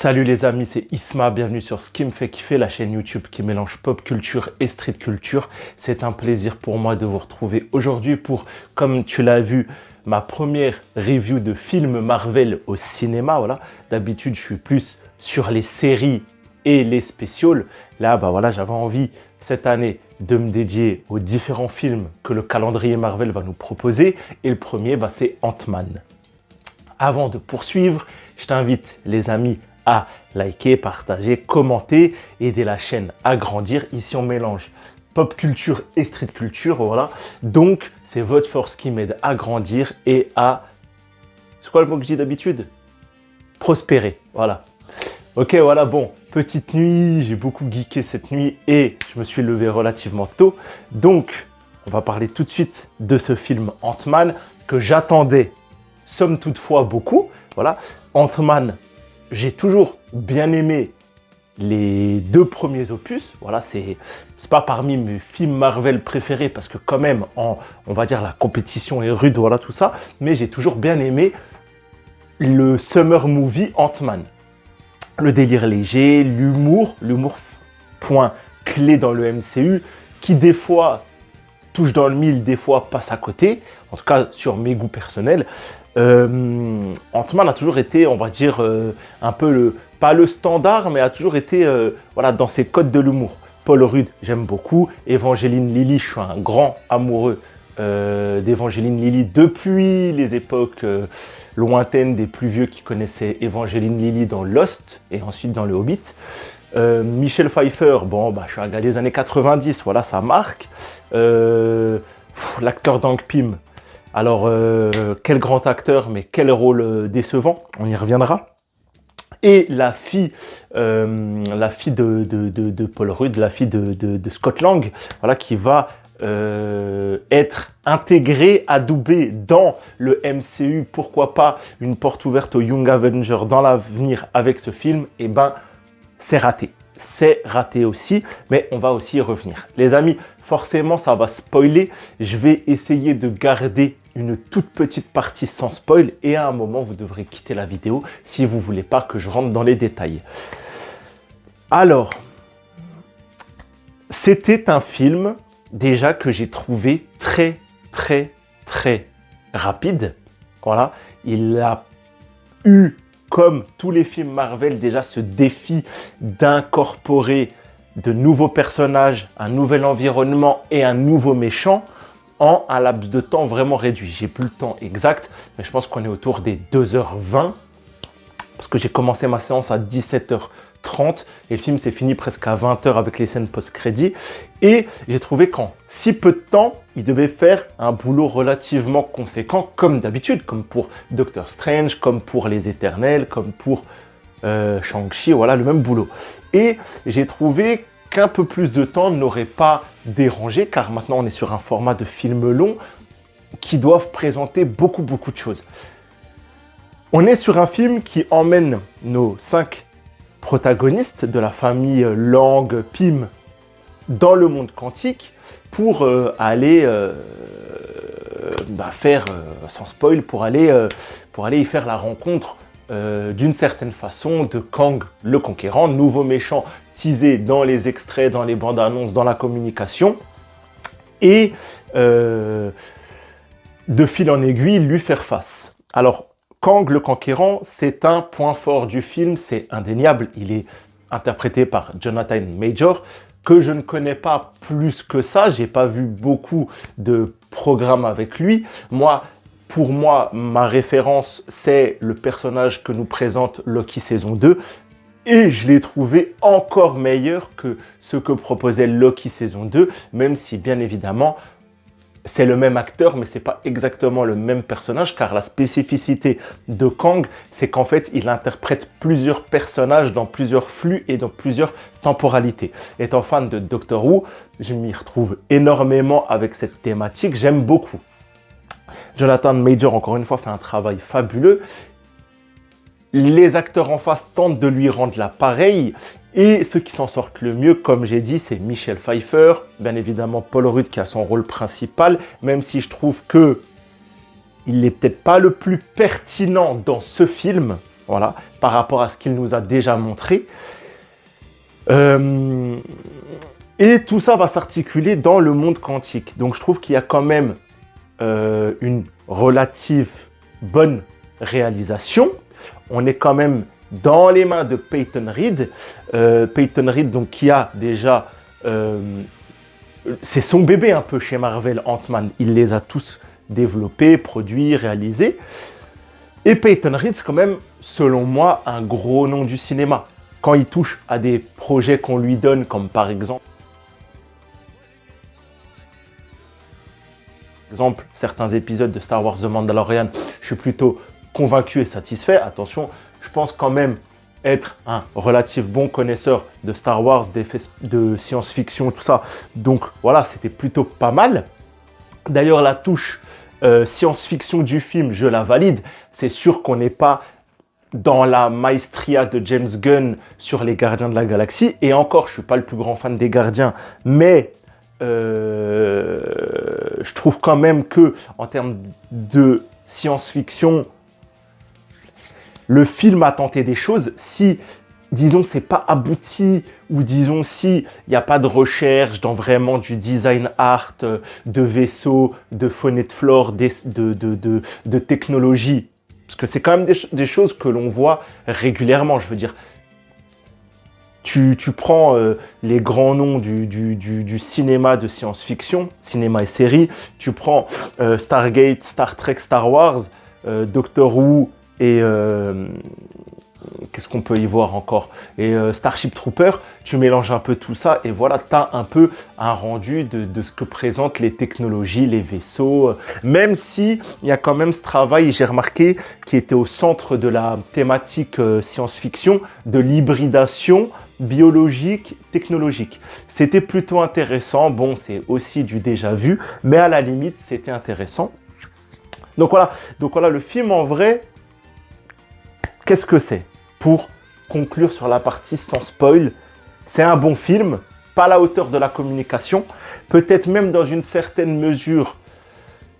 Salut les amis, c'est Isma, bienvenue sur Ce qui me fait kiffer, la chaîne YouTube qui mélange pop culture et street culture. C'est un plaisir pour moi de vous retrouver aujourd'hui pour, comme tu l'as vu, ma première review de film Marvel au cinéma. Voilà. D'habitude, je suis plus sur les séries et les spéciaux. Là, j'avais envie cette année de me dédier aux différents films que le calendrier Marvel va nous proposer. Et le premier, c'est Ant-Man. Avant de poursuivre, je t'invite les amis à liker, partager, commenter, aider la chaîne à grandir. Ici, on mélange pop culture et street culture, voilà. Donc, c'est votre force qui m'aide à grandir et à... C'est quoi le mot que je dis d'habitude? Prospérer, voilà. Ok, voilà, bon, petite nuit, j'ai beaucoup geeké cette nuit et je me suis levé relativement tôt. Donc, on va parler tout de suite de ce film Ant-Man que j'attendais, somme toutefois, beaucoup. Voilà, Ant-Man, j'ai toujours bien aimé les deux premiers opus. Voilà, c'est pas parmi mes films Marvel préférés parce que quand même, on va dire la compétition est rude, voilà tout ça. Mais j'ai toujours bien aimé le Summer Movie Ant-Man. Le délire léger, l'humour point clé dans le MCU qui des fois touche dans le mille, des fois passe à côté. En tout cas, sur mes goûts personnels. Ant-Man a toujours été, on va dire, un peu pas le standard, mais a toujours été voilà, dans ses codes de l'humour. Paul Rudd, j'aime beaucoup. Evangeline Lilly, je suis un grand amoureux d'Evangeline Lilly depuis les époques lointaines des plus vieux qui connaissaient Evangeline Lilly dans Lost et ensuite dans Le Hobbit. Michel Pfeiffer, je suis un gars des années 90, voilà, ça marque. L'acteur d'Hank Pym. Alors, quel grand acteur, mais quel rôle décevant, on y reviendra. Et la fille de Paul Rudd, la fille de Scott Lang, voilà, qui va être intégrée, adoubée dans le MCU. Pourquoi pas une porte ouverte aux Young Avengers dans l'avenir avec ce film? Eh ben, c'est raté. C'est raté aussi, mais on va aussi y revenir. Les amis, forcément, ça va spoiler. Je vais essayer de garder une toute petite partie sans spoil et à un moment, vous devrez quitter la vidéo si vous ne voulez pas que je rentre dans les détails. Alors, c'était un film déjà que j'ai trouvé très rapide. Voilà, il a eu, comme tous les films Marvel, déjà ce défi d'incorporer de nouveaux personnages, un nouvel environnement et un nouveau méchant en un laps de temps vraiment réduit. J'ai plus le temps exact, mais je pense qu'on est autour des 2h20 parce que j'ai commencé ma séance à 17h30 et le film s'est fini presque à 20h avec les scènes post-crédit. Et j'ai trouvé qu'en si peu de temps, il devait faire un boulot relativement conséquent, comme d'habitude, comme pour Doctor Strange, comme pour Les Éternels, comme pour Shang-Chi, voilà, le même boulot. Et j'ai trouvé qu'un peu plus de temps n'aurait pas dérangé, car maintenant on est sur un format de film long qui doivent présenter beaucoup de choses. On est sur un film qui emmène nos 5 protagonistes de la famille Lang, Pym dans le monde quantique pour aller faire, sans spoil, pour aller y faire la rencontre d'une certaine façon de Kang le Conquérant, nouveau méchant teasé dans les extraits, dans les bandes annonces, dans la communication, et de fil en aiguille lui faire face. Alors, Kang le Conquérant, c'est un point fort du film, c'est indéniable. Il est interprété par Jonathan Majors, que je ne connais pas plus que ça. J'ai pas vu beaucoup de programmes avec lui. Pour moi, ma référence, c'est le personnage que nous présente Loki saison 2. Et je l'ai trouvé encore meilleur que ce que proposait Loki saison 2, même si bien évidemment, c'est le même acteur, mais ce n'est pas exactement le même personnage, car la spécificité de Kang, c'est qu'en fait, il interprète plusieurs personnages dans plusieurs flux et dans plusieurs temporalités. Étant fan de Doctor Who, je m'y retrouve énormément avec cette thématique, j'aime beaucoup. Jonathan Majors, encore une fois, fait un travail fabuleux. Les acteurs en face tentent de lui rendre l'appareil. Et ceux qui s'en sortent le mieux, comme j'ai dit, c'est Michel Pfeiffer, bien évidemment Paul Rudd qui a son rôle principal, même si je trouve que il n'est peut-être pas le plus pertinent dans ce film. voilà, par rapport à ce qu'il nous a déjà montré. Et tout ça va s'articuler dans le monde quantique. Donc je trouve qu'il y a quand même une relative bonne réalisation. On est quand même dans les mains de Peyton Reed. Peyton Reed, donc, qui a déjà... c'est son bébé un peu chez Marvel, Ant-Man. Il les a tous développés, produits, réalisés. Et Peyton Reed, c'est quand même, selon moi, un gros nom du cinéma. Quand il touche à des projets qu'on lui donne, comme par exemple certains épisodes de Star Wars The Mandalorian, je suis plutôt convaincu et satisfait. Attention, je pense quand même être un relatif bon connaisseur de Star Wars, de science-fiction, tout ça. Donc voilà, c'était plutôt pas mal. D'ailleurs, la touche science-fiction du film, je la valide. C'est sûr qu'on n'est pas dans la maestria de James Gunn sur les Gardiens de la Galaxie. Et encore, je ne suis pas le plus grand fan des Gardiens, mais je trouve quand même que, en termes de science-fiction, le film a tenté des choses. Si, disons, c'est pas abouti, ou disons, si il n'y a pas de recherche dans vraiment du design art, de vaisseaux, de faune et de flore, de technologie, parce que c'est quand même des choses que l'on voit régulièrement, je veux dire. Tu prends les grands noms du cinéma de science-fiction, cinéma et série, tu prends Stargate, Star Trek, Star Wars, Doctor Who et qu'est-ce qu'on peut y voir encore, et Starship Trooper, tu mélanges un peu tout ça et voilà, tu as un peu un rendu de ce que présentent les technologies, les vaisseaux, même si il y a quand même ce travail, j'ai remarqué, qui était au centre de la thématique science-fiction, de l'hybridation biologique, technologique. C'était plutôt intéressant. Bon, c'est aussi du déjà vu, mais à la limite, c'était intéressant. Donc voilà, le film en vrai, qu'est-ce que c'est? Pour conclure sur la partie sans spoil, c'est un bon film, pas à la hauteur de la communication, peut-être même dans une certaine mesure,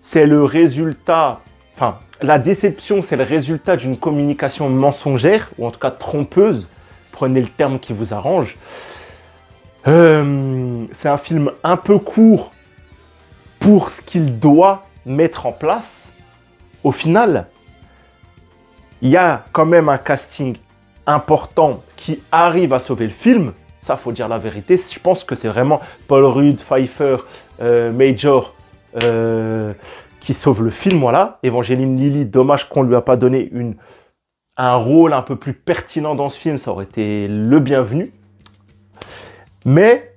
c'est le résultat, enfin, la déception, c'est le résultat d'une communication mensongère, ou en tout cas trompeuse, prenez le terme qui vous arrange. C'est un film un peu court pour ce qu'il doit mettre en place. Au final, il y a quand même un casting important qui arrive à sauver le film. Ça, faut dire la vérité. Je pense que c'est vraiment Paul Rudd, Pfeiffer, Major qui sauvent le film. Voilà. Evangeline Lilly, dommage qu'on ne lui a pas donné un rôle un peu plus pertinent dans ce film. Ça aurait été le bienvenu. Mais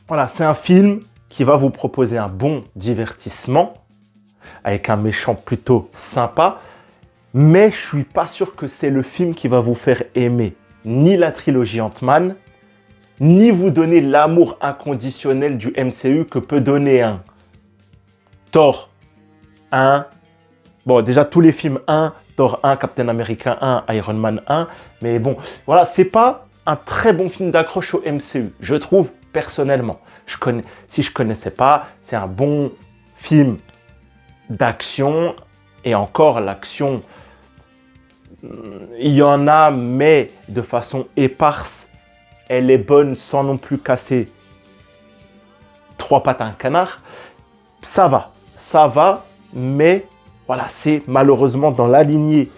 voilà, c'est un film qui va vous proposer un bon divertissement avec un méchant plutôt sympa. Mais je ne suis pas sûr que c'est le film qui va vous faire aimer ni la trilogie Ant-Man, ni vous donner l'amour inconditionnel du MCU que peut donner un Thor 1. Bon, déjà tous les films 1, Thor 1, Captain America 1, Iron Man 1. Mais bon, voilà, c'est pas un très bon film d'accroche au MCU, je trouve personnellement. Si je connaissais pas, c'est un bon film d'action. Et encore, l'action, il y en a, mais de façon éparse. Elle est bonne sans non plus casser trois pattes à un canard. Ça va, mais voilà, c'est malheureusement dans la lignée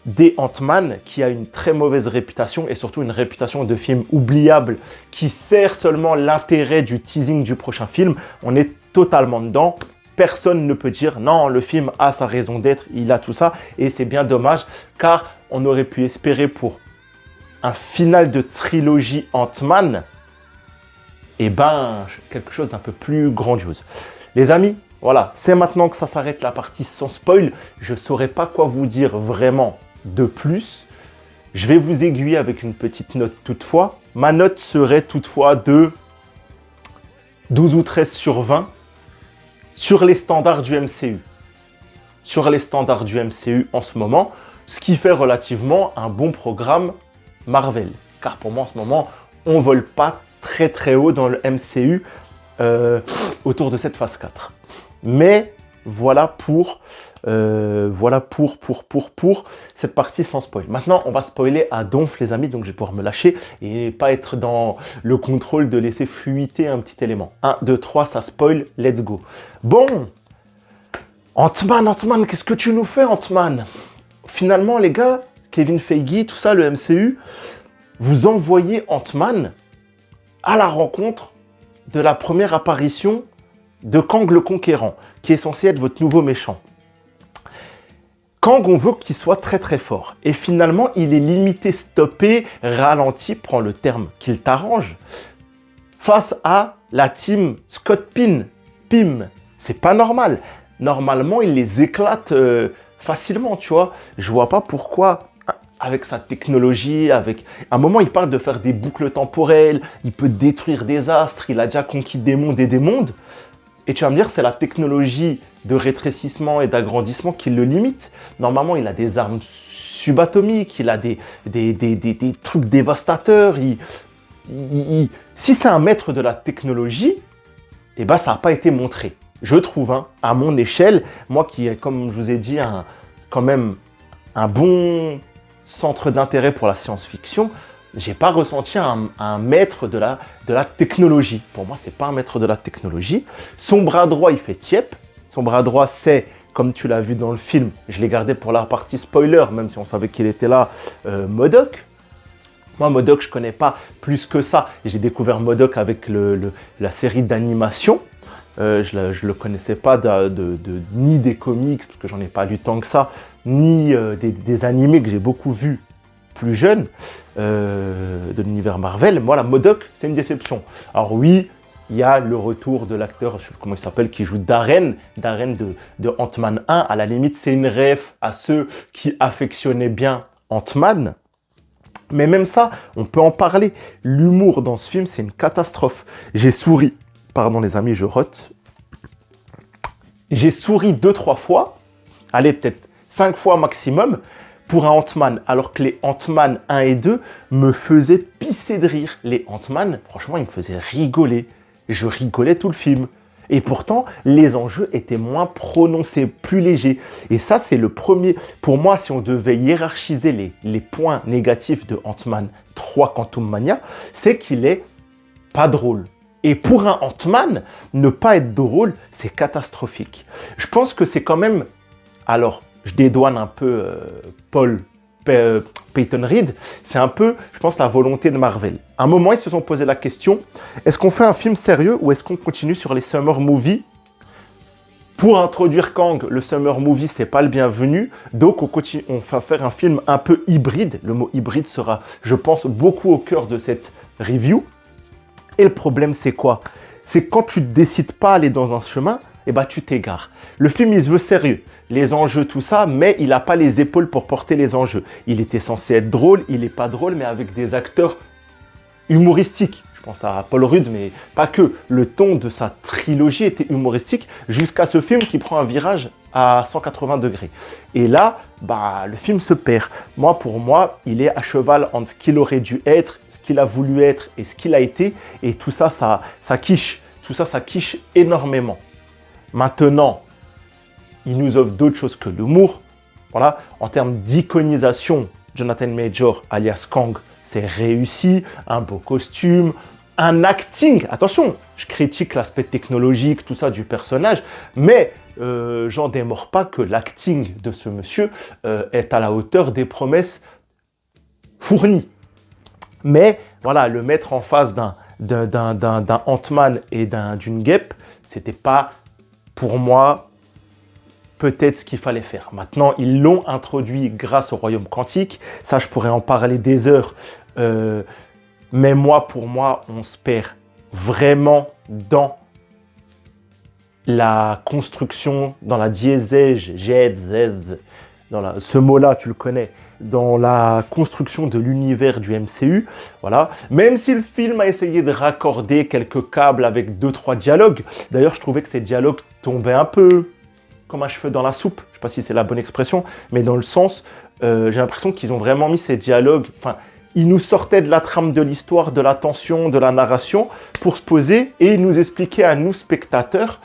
des Ant-Man qui a une très mauvaise réputation et surtout une réputation de film oubliable qui sert seulement l'intérêt du teasing du prochain film. On est totalement dedans. Personne ne peut dire non, le film a sa raison d'être, il a tout ça. Et c'est bien dommage car on aurait pu espérer pour un final de trilogie Ant-Man, quelque chose d'un peu plus grandiose. Les amis, voilà, c'est maintenant que ça s'arrête la partie sans spoil. Je ne saurais pas quoi vous dire vraiment de plus. Je vais vous aiguiller avec une petite note toutefois. Ma note serait toutefois de 12 ou 13 sur 20 sur les standards du MCU. Sur les standards du MCU en ce moment, ce qui fait relativement un bon programme Marvel. Car pour moi en ce moment, on ne vole pas très haut dans le MCU autour de cette phase 4. Mais voilà pour cette partie sans spoil. Maintenant, on va spoiler à donf, les amis, donc je vais pouvoir me lâcher et pas être dans le contrôle de laisser fuiter un petit élément. 1, 2, 3, ça spoil, let's go. Bon, Ant-Man, qu'est-ce que tu nous fais, Ant-Man? Finalement, les gars, Kevin Feige, tout ça, le MCU, vous envoyez Ant-Man à la rencontre de la première apparition de Kang le Conquérant, qui est censé être votre nouveau méchant. Kang, on veut qu'il soit très très fort. Et finalement, il est limité, stoppé, ralenti, prends le terme qu'il t'arrange, face à la team Scott Pym. C'est pas normal. Normalement, il les éclate facilement, tu vois. Je vois pas pourquoi, avec sa technologie, à un moment, il parle de faire des boucles temporelles, il peut détruire des astres, il a déjà conquis des mondes et des mondes. Et tu vas me dire, c'est la technologie de rétrécissement et d'agrandissement qui le limite. Normalement, il a des armes subatomiques, il a des trucs dévastateurs. Si c'est un maître de la technologie, eh ben, ça n'a pas été montré. Je trouve, hein, à mon échelle, moi qui ai, comme je vous ai dit, quand même un bon centre d'intérêt pour la science-fiction, j'ai pas ressenti un maître de la technologie. Pour moi, c'est pas un maître de la technologie. Son bras droit, il fait tiep. Son bras droit, c'est, comme tu l'as vu dans le film, je l'ai gardé pour la partie spoiler, même si on savait qu'il était là, MODOK. Moi, MODOK, je connais pas plus que ça. J'ai découvert MODOK avec la série d'animation. Je le connaissais pas ni des comics, parce que j'en ai pas lu tant que ça, ni des animés que j'ai beaucoup vus plus jeune de l'univers Marvel. Moi, la MODOK, c'est une déception. Alors oui, il y a le retour de l'acteur, je ne sais plus comment il s'appelle, qui joue Darren de Ant-Man 1. À la limite, c'est une ref à ceux qui affectionnaient bien Ant-Man. Mais même ça, on peut en parler. L'humour dans ce film, c'est une catastrophe. J'ai souri. Pardon les amis, je rote. J'ai souri 2-3 fois. Allez, peut-être 5 fois maximum. Pour un Ant-Man, alors que les Ant-Man 1 et 2 me faisaient pisser de rire. Les Ant-Man, franchement, ils me faisaient rigoler. Je rigolais tout le film. Et pourtant, les enjeux étaient moins prononcés, plus légers. Et ça, c'est le premier. Pour moi, si on devait hiérarchiser les points négatifs de Ant-Man 3 Quantum Mania, c'est qu'il est pas drôle. Et pour un Ant-Man, ne pas être drôle, c'est catastrophique. Je pense que c'est quand même... Alors, je dédouane un peu Peyton Reed, c'est un peu, je pense, la volonté de Marvel. À un moment, ils se sont posé la question, est-ce qu'on fait un film sérieux ou est-ce qu'on continue sur les Summer Movies? Pour introduire Kang, le Summer Movie, c'est pas le bienvenu, donc on va faire un film un peu hybride. Le mot hybride sera, je pense, beaucoup au cœur de cette review. Et le problème, c'est quoi? C'est quand tu ne décides pas d'aller dans un chemin, eh ben, tu t'égares. Le film, il se veut sérieux. Les enjeux, tout ça, mais il n'a pas les épaules pour porter les enjeux. Il était censé être drôle, il n'est pas drôle, mais avec des acteurs humoristiques. Je pense à Paul Rudd, mais pas que. Le ton de sa trilogie était humoristique jusqu'à ce film qui prend un virage à 180 degrés. Et là, bah, le film se perd. Pour moi, il est à cheval entre ce qu'il aurait dû être, ce qu'il a voulu être et ce qu'il a été. Et tout ça, ça quiche. Tout ça, ça quiche énormément. Maintenant, il nous offre d'autres choses que l'humour. Voilà, en termes d'iconisation, Jonathan Major, alias Kang, c'est réussi. Un beau costume, un acting. Attention, je critique l'aspect technologique, tout ça du personnage, mais j'en démords pas que l'acting de ce monsieur est à la hauteur des promesses fournies. Mais voilà, le mettre en face d'un Ant-Man et d'une guêpe, c'était pas, pour moi, peut-être ce qu'il fallait faire. Maintenant, ils l'ont introduit grâce au Royaume Quantique. Ça, je pourrais en parler des heures. Mais pour moi, on se perd vraiment dans la construction, dans la diésèse, ce mot-là, tu le connais, dans la construction de l'univers du MCU, voilà. Même si le film a essayé de raccorder quelques câbles avec 2-3 dialogues, d'ailleurs, je trouvais que ces dialogues tombaient un peu comme un cheveu dans la soupe, je ne sais pas si c'est la bonne expression, mais dans le sens, j'ai l'impression qu'ils ont vraiment mis ces dialogues, enfin, il nous sortait de la trame de l'histoire, de la tension, de la narration, pour se poser et nous expliquer à nous, spectateurs.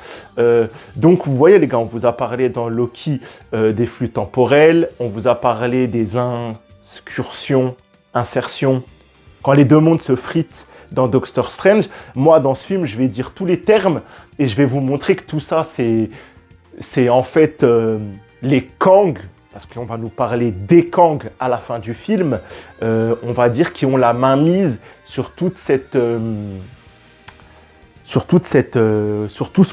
Donc, vous voyez, les gars, on vous a parlé dans Loki des flux temporels, on vous a parlé des incursions, insertions, quand les deux mondes se fritent dans Doctor Strange. Moi, dans ce film, je vais dire tous les termes et je vais vous montrer que tout ça, c'est en fait les Kang, parce qu'on va nous parler des Kang à la fin du film, on va dire qui ont la main mise sur tout ce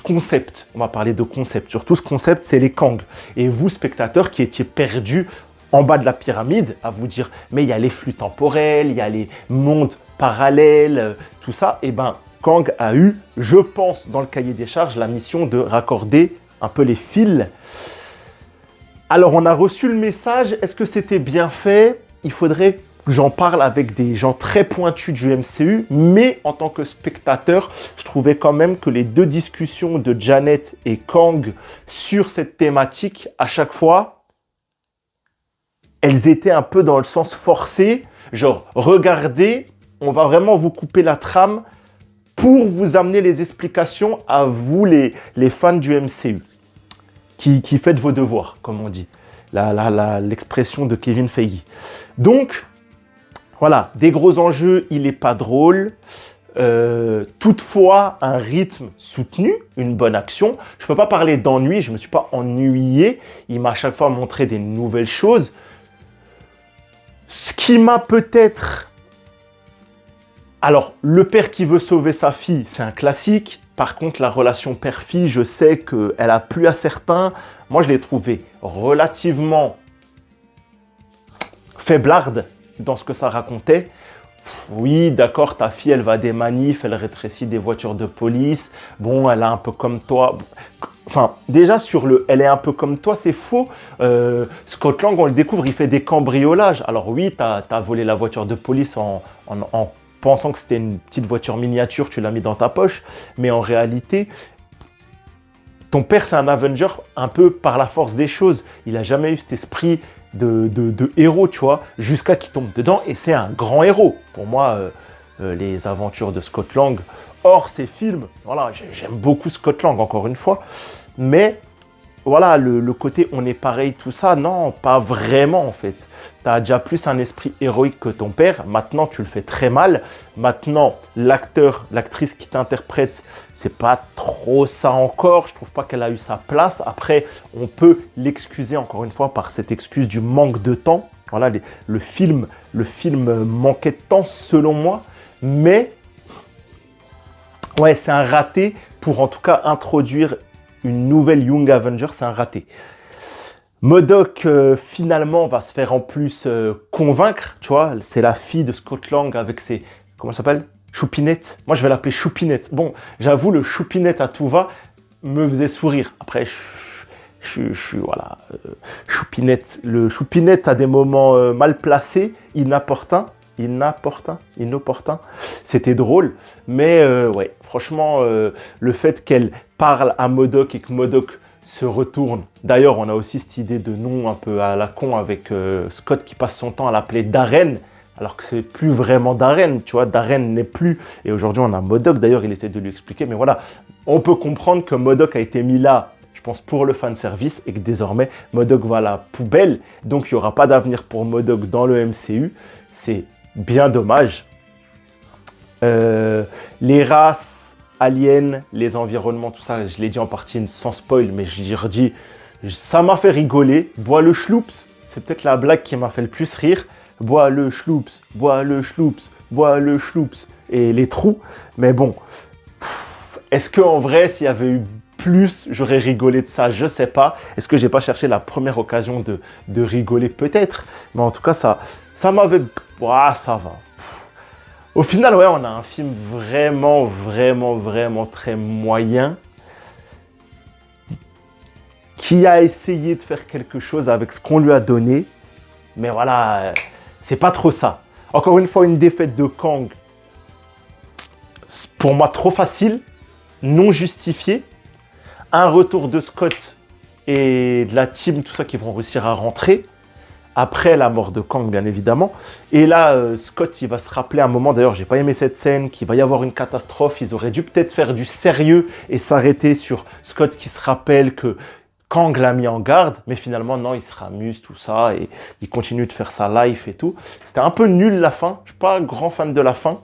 concept. On va parler de concept. Sur tout ce concept, c'est les Kang. Et vous, spectateurs, qui étiez perdus en bas de la pyramide, à vous dire, mais il y a les flux temporels, il y a les mondes parallèles, tout ça, et ben Kang a eu, je pense, dans le cahier des charges, la mission de raccorder un peu les fils. Alors, on a reçu le message. Est-ce que c'était bien fait? Il faudrait que j'en parle avec des gens très pointus du MCU. Mais en tant que spectateur, je trouvais quand même que les deux discussions de Janet et Kang sur cette thématique, à chaque fois, elles étaient un peu dans le sens forcé. Genre, regardez, on va vraiment vous couper la trame pour vous amener les explications à vous, les fans du MCU. Qui faites vos devoirs, comme on dit. L'expression de Kevin Feige. Donc, voilà, des gros enjeux, il n'est pas drôle. Toutefois, un rythme soutenu, une bonne action. Je ne peux pas parler d'ennui, je ne me suis pas ennuyé. Il m'a à chaque fois montré des nouvelles choses. Ce qui m'a peut-être... Alors, le père qui veut sauver sa fille, c'est un classique. Par contre, la relation père-fille, je sais qu'elle a plu à certains. Moi, je l'ai trouvée relativement faiblarde dans ce que ça racontait. Oui, d'accord, ta fille, elle va à des manifs, elle rétrécit des voitures de police. Bon, elle est un peu comme toi. Enfin, déjà, sur le « elle est un peu comme toi », c'est faux. Scott Lang, on le découvre, il fait des cambriolages. Alors oui, t'as volé la voiture de police en pensant que c'était une petite voiture miniature, tu l'as mis dans ta poche. Mais en réalité, ton père, c'est un Avenger un peu par la force des choses. Il n'a jamais eu cet esprit de héros, tu vois, jusqu'à qu'il tombe dedans. Et c'est un grand héros. Pour moi, les aventures de Scott Lang, hors ces films, voilà, j'aime beaucoup Scott Lang, encore une fois. Mais voilà, le côté on est pareil, tout ça, non, pas vraiment en fait. Tu as déjà plus un esprit héroïque que ton père. Maintenant, tu le fais très mal. Maintenant, l'acteur, l'actrice qui t'interprète, c'est pas trop ça encore. Je trouve pas qu'elle a eu sa place. Après, on peut l'excuser encore une fois par cette excuse du manque de temps. Voilà, le film manquait de temps selon moi. Mais, ouais, c'est un raté pour en tout cas introduire une nouvelle Young Avenger, c'est un raté. MODOK, finalement, va se faire en plus convaincre, tu vois. C'est la fille de Scott Lang avec ses... Comment ça s'appelle? Choupinette. Moi, je vais l'appeler Choupinette. Bon, j'avoue, le Choupinette à tout va me faisait sourire. Après, voilà, Choupinette. Le Choupinette a des moments mal placés, inopportuns. C'était drôle. Mais ouais, franchement, le fait qu'elle parle à MODOK et que MODOK se retourne. D'ailleurs, on a aussi cette idée de nom un peu à la con avec Scott qui passe son temps à l'appeler Darren, alors que c'est plus vraiment Darren, tu vois, Darren n'est plus. Et aujourd'hui, on a MODOK, d'ailleurs, il essaie de lui expliquer, mais voilà, on peut comprendre que MODOK a été mis là, je pense, pour le fanservice, et que désormais, MODOK va à la poubelle, donc il n'y aura pas d'avenir pour MODOK dans le MCU. C'est bien dommage. Les races, aliens, les environnements, tout ça, je l'ai dit en partie sans spoil, mais je l'ai redit, ça m'a fait rigoler. Bois le Schloops, c'est peut-être la blague qui m'a fait le plus rire. Bois le Schloops, bois le Schloops, bois le Schloops, et les trous. Mais bon, est-ce qu'en vrai, s'il y avait eu plus, j'aurais rigolé de ça? Je sais pas. Est-ce que j'ai pas cherché la première occasion de rigoler? Peut-être. Mais en tout cas, ça m'avait... Ouah, ça va. Au final, ouais, on a un film vraiment très moyen qui a essayé de faire quelque chose avec ce qu'on lui a donné. Mais voilà, c'est pas trop ça. Encore une fois, une défaite de Kang, pour moi, trop facile, non justifiée. Un retour de Scott et de la team, tout ça, qui vont réussir à rentrer. après la mort de Kang, bien évidemment. Et là, Scott, il va se rappeler un moment, d'ailleurs, j'ai pas aimé cette scène, qu'il va y avoir une catastrophe. Ils auraient dû peut-être faire du sérieux et s'arrêter sur Scott qui se rappelle que Kang l'a mis en garde, mais finalement, non, il se ramuse, tout ça, et il continue de faire sa life et tout. C'était un peu nul la fin, je suis pas un grand fan de la fin.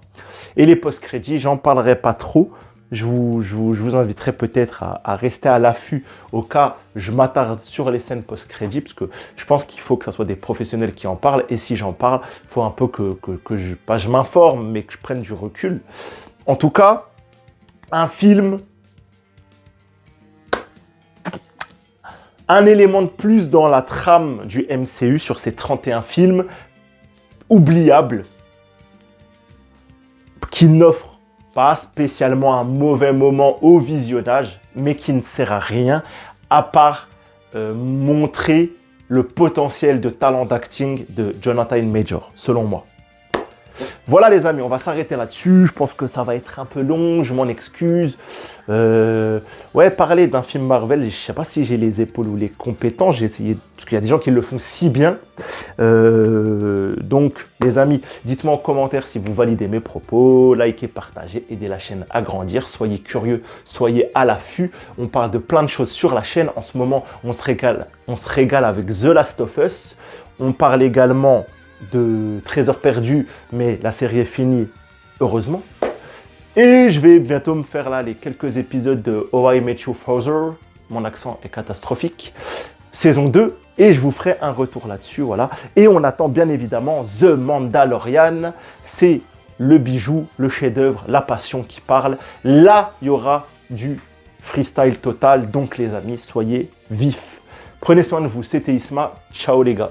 Et les post-crédits, j'en parlerai pas trop. Je vous inviterai peut-être à rester à l'affût au cas où je m'attarde sur les scènes post-crédits, parce que je pense qu'il faut que ce soit des professionnels qui en parlent. Et si j'en parle, il faut un peu que je m'informe, mais que je prenne du recul. En tout cas, un film, un élément de plus dans la trame du MCU sur ces 31 films, oubliable, qui n'offre pas spécialement un mauvais moment au visionnage, mais qui ne sert à rien à part montrer le potentiel de talent d'acting de Jonathan Majors, selon moi. Voilà les amis, on va s'arrêter là-dessus. Je pense que ça va être un peu long, je m'en excuse. Ouais, parler d'un film Marvel, je ne sais pas si j'ai les épaules ou les compétences. J'ai essayé, parce qu'il y a des gens qui le font si bien. Donc les amis, dites-moi en commentaire si vous validez mes propos. Likez, partagez, aidez la chaîne à grandir. Soyez curieux, soyez à l'affût. On parle de plein de choses sur la chaîne. En ce moment, on se régale avec The Last of Us. On parle également de Trésors perdus, mais la série est finie, heureusement. Et je vais bientôt me faire là les quelques épisodes de How I Met Your Father. Mon accent est catastrophique. Saison 2, et je vous ferai un retour là-dessus, voilà. Et on attend bien évidemment The Mandalorian. C'est le bijou, le chef-d'œuvre, la passion qui parle. Là, il y aura du freestyle total, donc les amis, soyez vifs. Prenez soin de vous, c'était Isma. Ciao les gars.